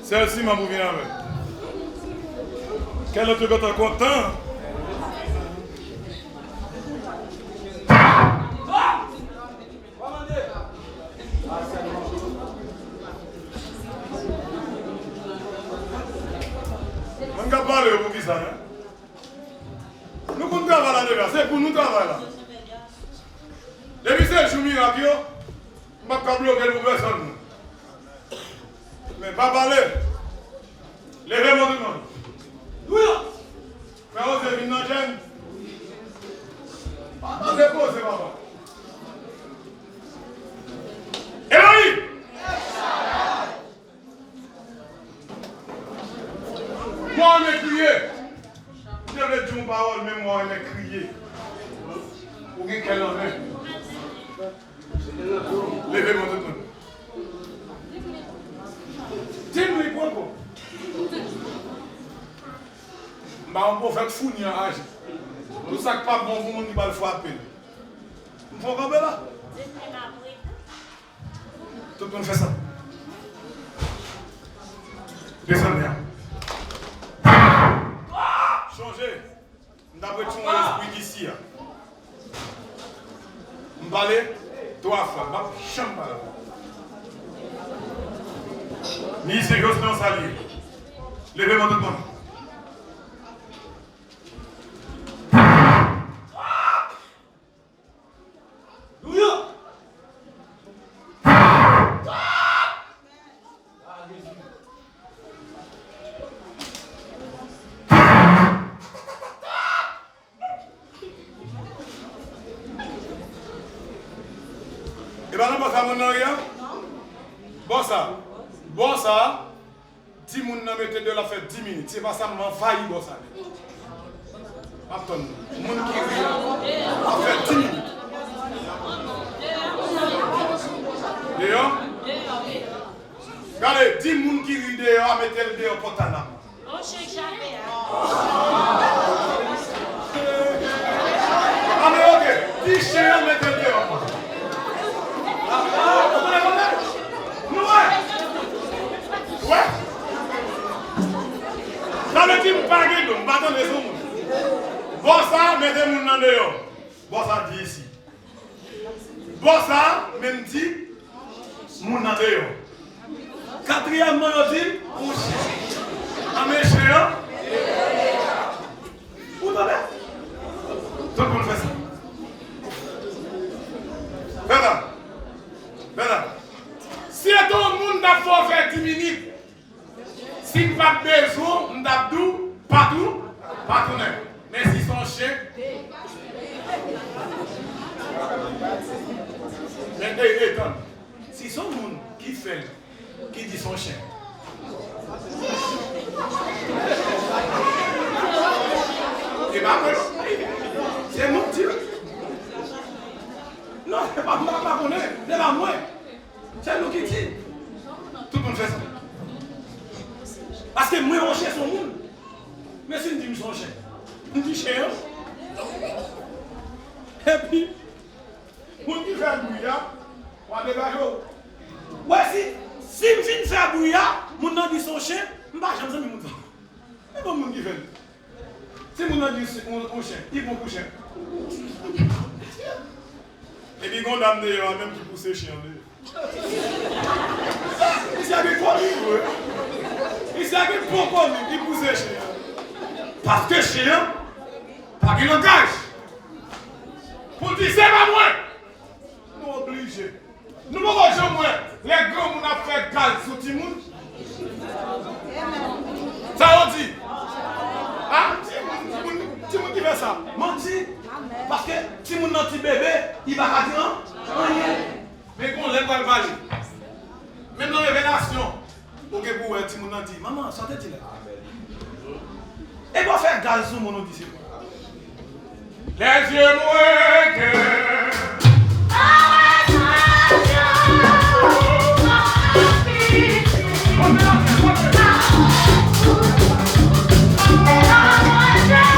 Celle-ci m'a bouffé avec. Quel autre que tu es content? On va parler pour qui ça, hein? Nous comptons travailler là, c'est pour nous travailler là. Depuis ce jour miracle, je ne vais pas bloquer le personne. Mais pas parler. Levez mon demande. Oui. Frère, vous êtes une gêne. Attendez, posez, papa. Elohim. Moi, on est crié. Je vais dire une parole, mais moi, on est crié. Pour qui qu'elle en est. Levez mon demande. Dis-moi, il prend quoi? On peut faire fou ni un âge. Tout ça qui pas bon pour monde qui va le frapper. Vous pouvez camper là? Tout le monde fait ça. Descendez. Changez. D'après tout l'esprit d'ici. Je vais aller 3 fois. Je ne vais pas là. Ni c'est juste dans sa vie. Levez-moi tout le monde. Et bien, on va faire mon rien. Bon ça, 10 moun nan mette de la fête 10 minutes. C'est pas ça, m'en failli bon ça. Attends, moun qui rit, en fait 10 minutes. Dehors? Regardez, 10 moun qui rit dehors, mettez le dehors pour ta lame. On cherche jamais. Ah mais ok, 10 chiens, mettez le dehors. Ouais. Dans le team pas de nous, pas de nous. Bon ça, mettez mon nom dehors. Bon ça dit ici. Bon ça, même dit mon nom dehors. Quatrièmement, on dit coucher. À mes chers. Où t'en es? Tout le monde fait ça. Voilà. Si tout le monde a fait faire 10 minutes, si vous n'avez pas besoin, vous avez partout, mais si son chien, mais attends, si son monde qui fait, qui dit son chien, et bien c'est mon petit. Non, c'est pas moi, c'est pas moi. C'est nous qui dit. Tout le monde fait ça. Parce que moi, on cherche son monde. Mais si on dit son chien, on dit chien. Et puis, on dit faire bouillard, on va dégager. Ouais, si je viens faire bouillard, mon nom dit son chien, je ne vais pas jamais me montrer. Mais bon, mon qui fait. Si mon nom dit son chien, il va coucher. Et puis, on a même qui pousse les chiens. Il s'y a des quoi, il s'y a des pourquoi qui pousse les chiens. Parce que chien, pas qu'il engage. Pour dire, c'est pas moi. Nous obligés. Nous ne pouvons jamais. Les grands, on a fait gaz sur tout le monde. Ça, on dit. Ah, tout le monde qui fait ça. Menti. Parce que si mon petit bébé, il va dire rien. Mais qu'on lève pas le valet. Même dans la révélation, pour que vous voyez, mon dit, maman, sortez-tu là. Et pour faire gaz sur mon disciple. Les yeux mouillés. Oh,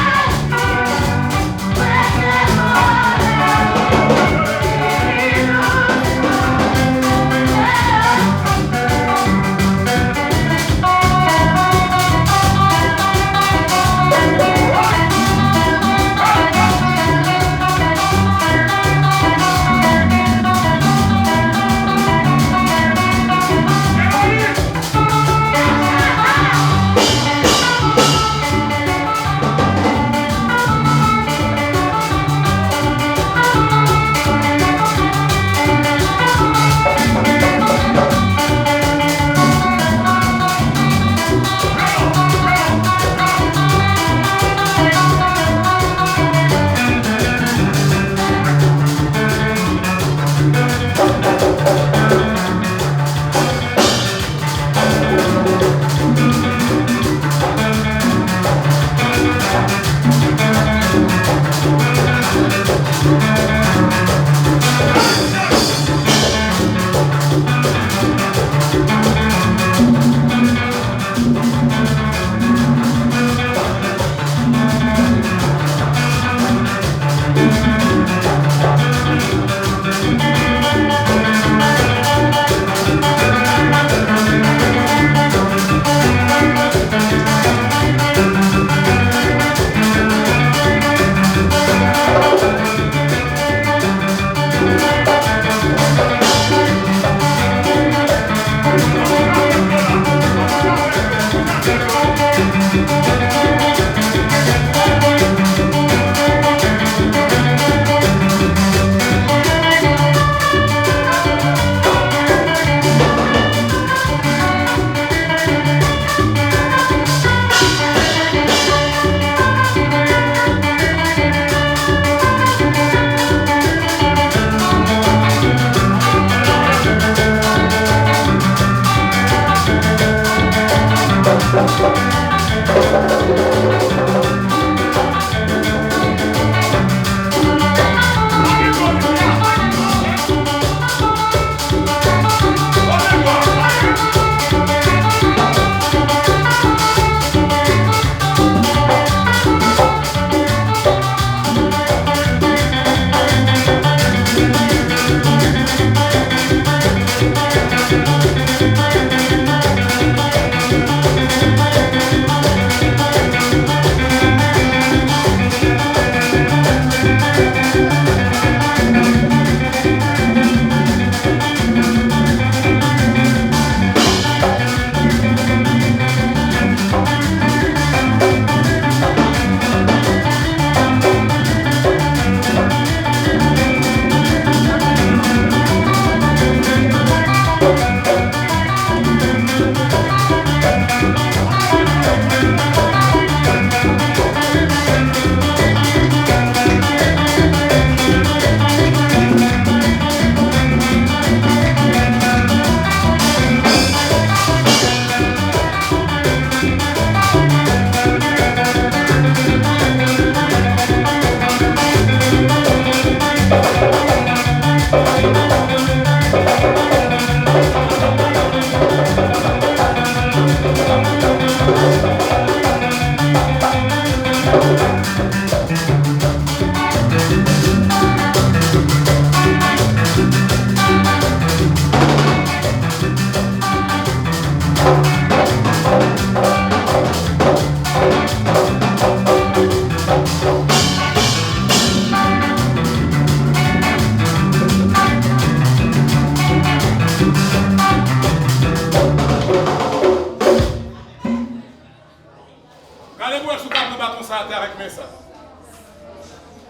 Regardez-moi sous le bâton ça à terre avec mes ça.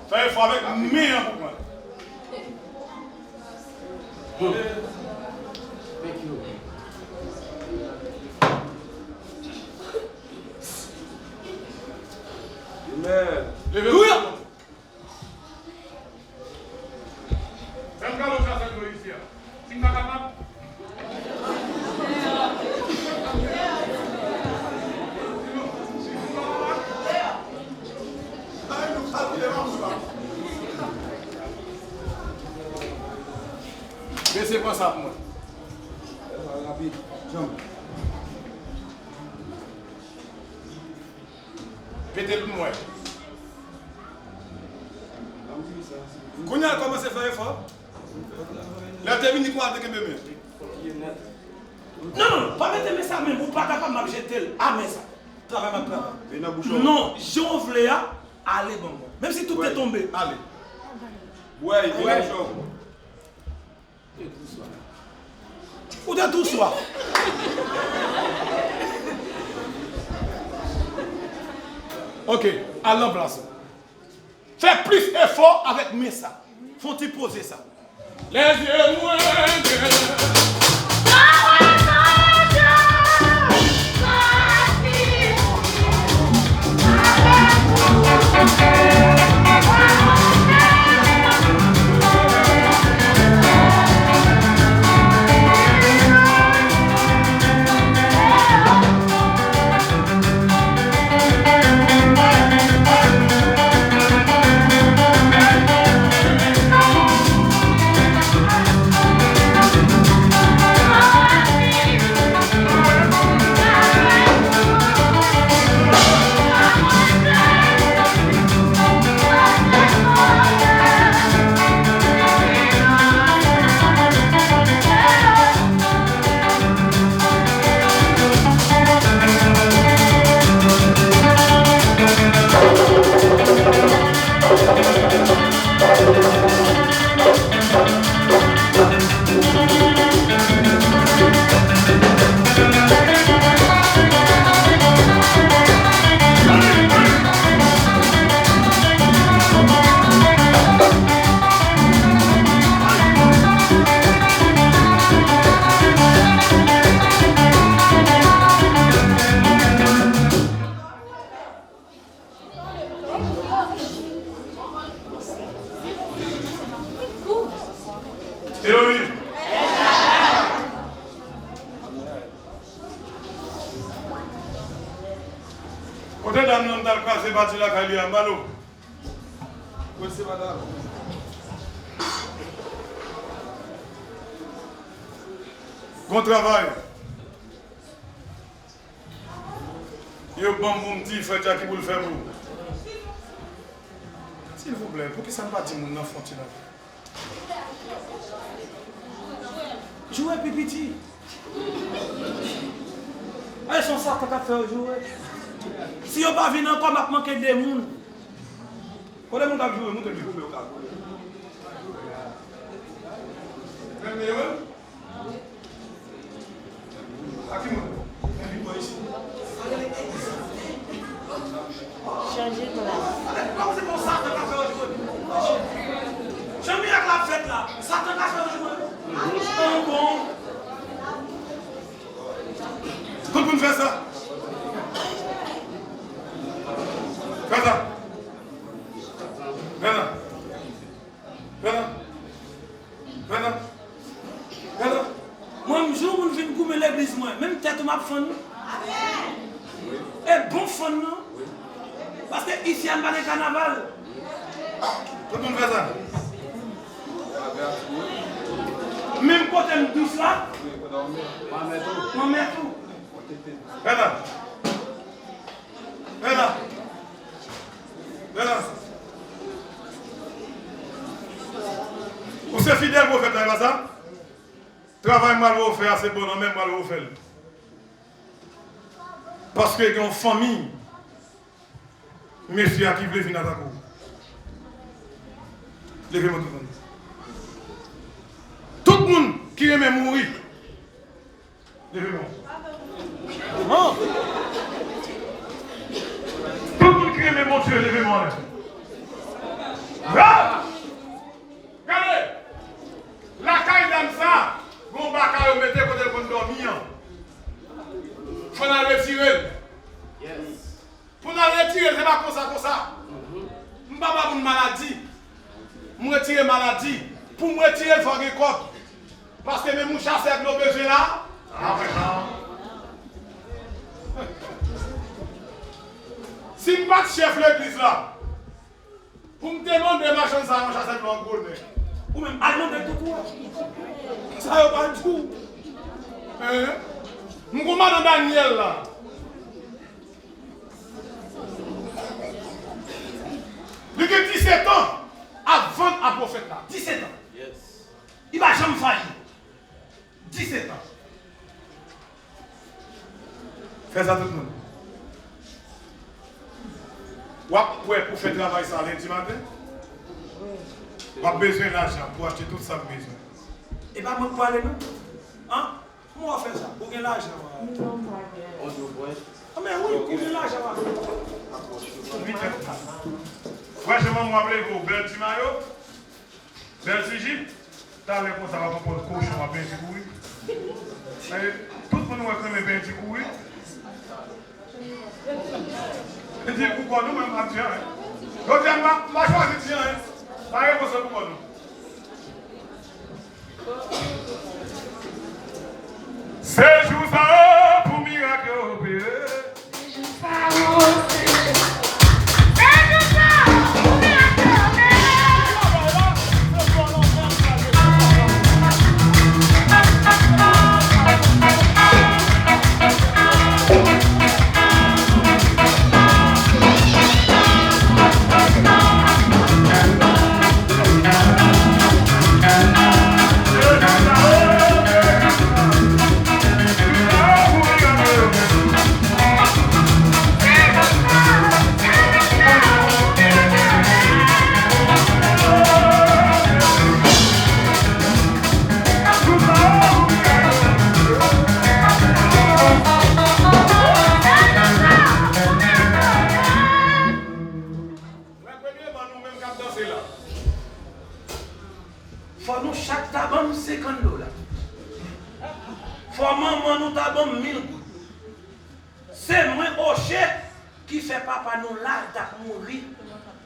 Ça il faut avec mes pour moi. Thank you. Amen. Alléluia. C'est un galop ça c'est ici. Tu n'as pas capable. Laissez pas ça pour moi. Pétez le moi. Quand on a commencé à faire effort, la termine quoi avec mes mains? Non, pas mettre ça même, vous pas capable de jeter à mes ça. Travail ma travail. Non, j'en voulais aller bon. Même si tout est tombé, allez. Ouais. Ou de tout soit. Ok, à l'emplacement. Fais plus effort avec mes ça. Faut-il poser ça? Les yeux moins. Bon travail. Yo bon mon petit frère qui vous le faire pour. S'il vous plaît, pour qui ça ne pas dire mon enfant là. Jouez pipiti. Ils sont ça qu'à faire jouer. Si on pas venir encore m'a manquer des monde. Quand les monde a joué, nous te jouer au cas. Changer de place. C'est pour ça que tu as fait aujourd'hui. J'aime bien la fête là. Ça te fait aujourd'hui. Bon. Comment on fait ça? Fais ça. Viens là. Viens là. Viens là. Viens là. Moi, un jour, je viens gommer l'église, moi. Même tête, ma fan. Et bon fan, non? Parce que ici, on va le carnaval. Tout le monde fait ça. Même quand on douce là, on met tout. Viens là. Viens là. Vous êtes fidèle pour faire ça? Travail mal vous faire, c'est bon, même mal vous faire. Parce que il y a une famille, monsieur qui veut venir à ta cour. Levez-moi tout le monde. Tout le monde qui aime mourir. Levez-moi. Non. Tout le monde qui aime mon Dieu, levez-moi. Regardez. La caille d'âme ça. Bon baka vous mettez côté pour dormir. Faut la retirer. Pour la retirer, c'est pas comme ça. Je ne pas une maladie. Je retire maladie. Pour me retirer, il faut que je coque. Parce que même chasse avec nos besoins là. Si je ne pas chef l'église là, pour me demander ma chance à chasser avec mon gros nez. Ou même allemand de tout quoi. Ça n'a pas de tout. Je suis dans Daniel là. Il a 17 ans avant à prophète là. 17 ans. Yes. Il va jamais faillir. 17 ans. Fais ça tout le monde. Pour faire travail ça lundi matin. On a besoin d'argent pour acheter tout ça besoin. Et pas moi pour aller non? Hein? Moi faire ça. Pour gagner l'argent. Ah mais oui, pour gagner l'argent. Ouais, je m'en rappelle vous, Berti Mayo, Berti Gip, t'as l'air pour ça va pour le cochon à Berti Koui. Tout le monde va créer Berti Koui. Je dis pourquoi nous même à dire. Je dis ma choisi de dire. Pas réponse pourquoi nous. C'est juste ça pour miracle opéré. C'est juste ça. Faut nous chaque tabam 50 $. Faut maman nous tabam 1000 $. C'est moi Oché qui fait papa nous là t'a mourir.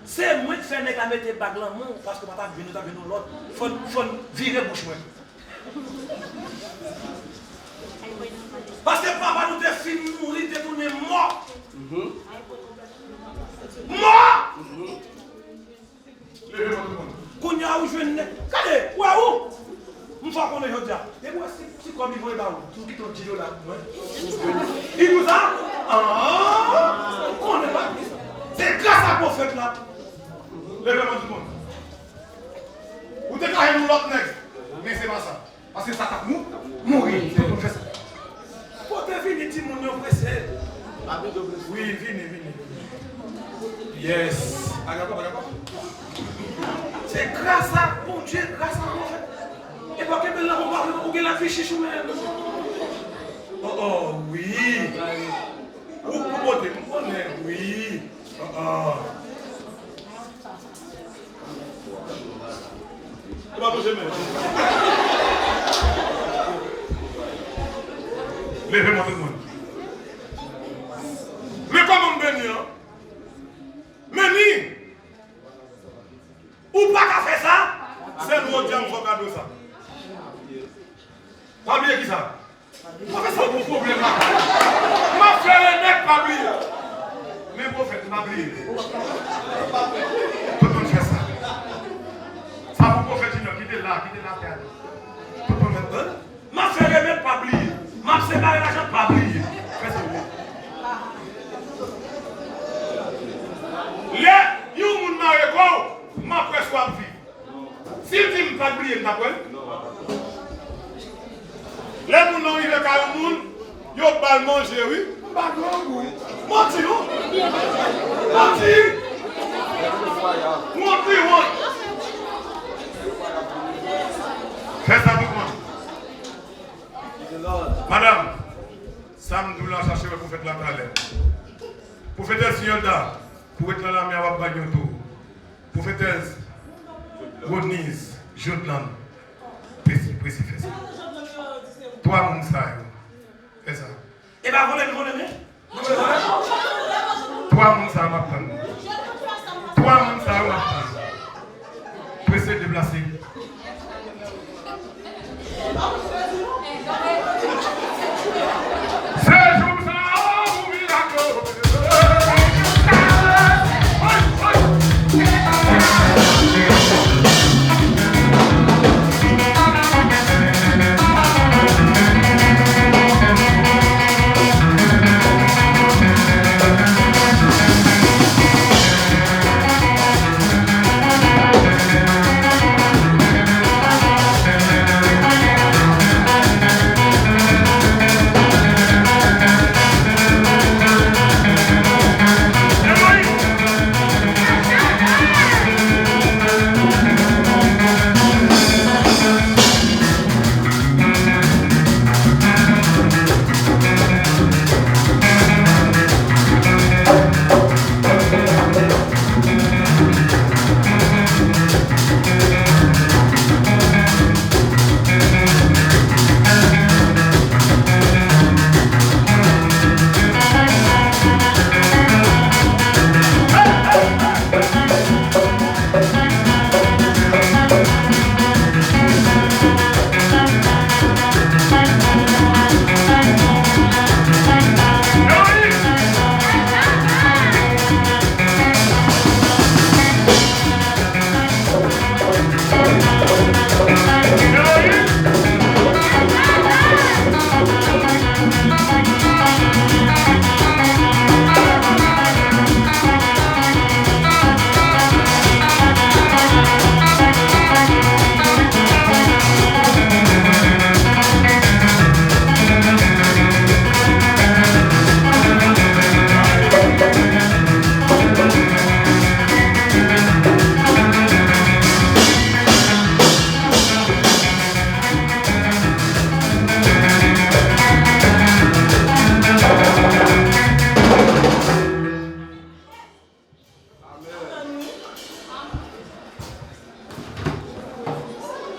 C'est moi qui fait nèg mettre bague dans mon parce que papa venu l'autre. Faut virer bouche moi. Parce que papa nous te fin mourir te tourner mort. Mort. Kounya ou je ne. Kade, waouh! M'fa qu'on est aujourd'hui. Et moi, si comme il veut là, tout qui ton tilo là. Il nous a. Ah! On est pas. C'est grâce à prophète là. Levez-moi tout le monde. Vous déclarez nous l'autre nègre. Mais c'est pas ça. Parce que ça t'a mourir. C'est tout fait ça. Pour te venir, dis mon nom pressé. Oui, venez. Yes. Agapa. C'est grâce à bon Dieu, grâce à mon et pas que maintenant on va vous la fiche chou même. Oh oui. Vous pouvez oui. On va bouger même. Levez-moi tout le monde. Mais comment me bénir? Meni! Ou pas qu'à faire ça? C'est nous qui avons fait ça. Pas oublier qui ça? Pas faire ça pour problème là. Ma frère et mec, pas oublier. Même prophète, pas oublier. Tout le monde fait ça. Ça pour prophète, qui était là, terre. Tout le monde fait ça. Ma frère et mec, pas oublier. Ma séparé l'argent, pas oublier. Fais ça. Les oublié, d'après? Les gens qui arrivent à le monde, ils ont pas manger, oui? Pas grand goût. Menti, non? Menti! Menti, oui! Fais ça pour moi. Madame, Sam nous l'a cherché pour faire la talent. Pour faire des signaux pour être dans la mer à Bagnoto. Pour faire des Rodney, Jotland, précis, fais ça. Toi, mon frère, fais ça. Et bien, vous l'aimez? Toi, mon frère, m'attendre. Toi, mon frère, m'attendre. Pressé de déplacer.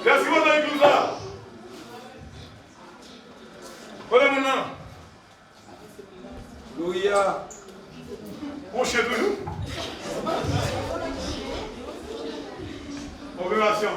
Qu'est-ce que vous avez dit là? Voilà mon nom. Louia. On chef toujours. Opération.